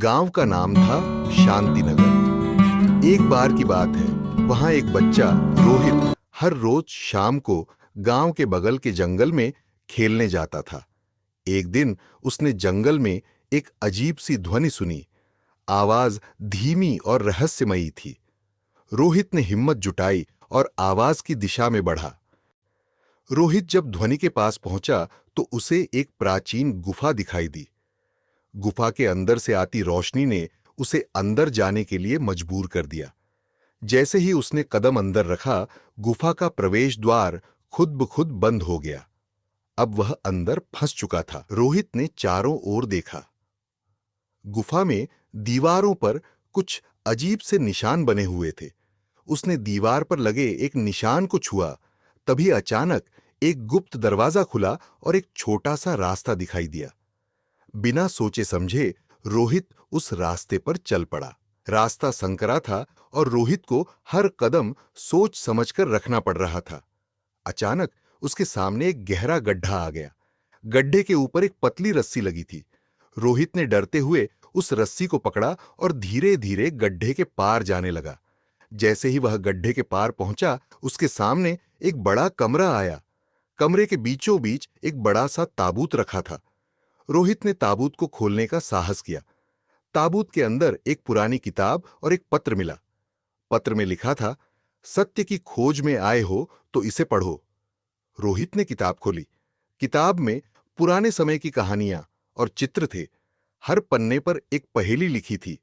गांव का नाम था शांतिनगर। एक बार की बात है, वहां एक बच्चा रोहित हर रोज शाम को गांव के बगल के जंगल में खेलने जाता था। एक दिन उसने जंगल में एक अजीब सी ध्वनि सुनी। आवाज धीमी और रहस्यमयी थी। रोहित ने हिम्मत जुटाई और आवाज की दिशा में बढ़ा। रोहित जब ध्वनि के पास पहुंचा तो उसे एक प्राचीन गुफा दिखाई दी। गुफा के अंदर से आती रोशनी ने उसे अंदर जाने के लिए मजबूर कर दिया। जैसे ही उसने कदम अंदर रखा, गुफा का प्रवेश द्वार खुद ब खुद बंद हो गया। अब वह अंदर फंस चुका था। रोहित ने चारों ओर देखा। गुफा में दीवारों पर कुछ अजीब से निशान बने हुए थे। उसने दीवार पर लगे एक निशान को छुआ। तभी अचानक एक गुप्त दरवाजा खुला और एक छोटा सा रास्ता दिखाई दिया। बिना सोचे समझे रोहित उस रास्ते पर चल पड़ा। रास्ता संकरा था और रोहित को हर कदम सोच समझकर रखना पड़ रहा था। अचानक उसके सामने एक गहरा गड्ढा आ गया। गड्ढे के ऊपर एक पतली रस्सी लगी थी। रोहित ने डरते हुए उस रस्सी को पकड़ा और धीरे धीरे गड्ढे के पार जाने लगा। जैसे ही वह गड्ढे के पार पहुंचा, उसके सामने एक बड़ा कमरा आया। कमरे के बीचों बीच एक बड़ा सा ताबूत रखा था। रोहित ने ताबूत को खोलने का साहस किया। ताबूत के अंदर एक पुरानी किताब और एक पत्र मिला। पत्र में लिखा था, सत्य की खोज में आए हो तो इसे पढ़ो। रोहित ने किताब खोली। किताब में पुराने समय की कहानियां और चित्र थे। हर पन्ने पर एक पहेली लिखी थी।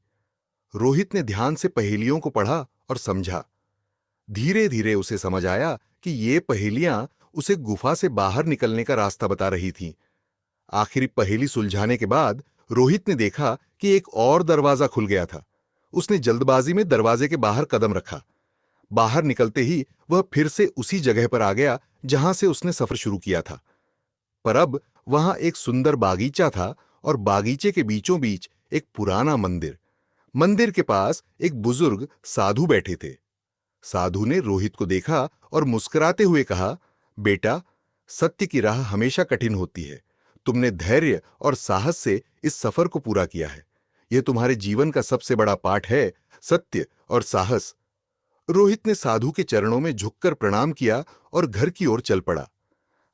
रोहित ने ध्यान से पहेलियों को पढ़ा और समझा। धीरे धीरे उसे समझ आया कि ये पहेलियां उसे गुफा से बाहर निकलने का रास्ता बता रही थीं। आखिरी पहेली सुलझाने के बाद रोहित ने देखा कि एक और दरवाजा खुल गया था। उसने जल्दबाजी में दरवाजे के बाहर कदम रखा। बाहर निकलते ही वह फिर से उसी जगह पर आ गया जहां से उसने सफर शुरू किया था। पर अब वहां एक सुंदर बागीचा था और बागीचे के बीचों बीच एक पुराना मंदिर। मंदिर के पास एक बुजुर्ग साधु बैठे थे। साधु ने रोहित को देखा और मुस्कुराते हुए कहा, बेटा, सत्य की राह हमेशा कठिन होती है। तुमने धैर्य और साहस से इस सफर को पूरा किया है। यह तुम्हारे जीवन का सबसे बड़ा पाठ है, सत्य और साहस। रोहित ने साधु के चरणों में झुककर प्रणाम किया और घर की ओर चल पड़ा।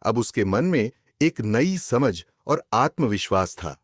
अब उसके मन में एक नई समझ और आत्मविश्वास था।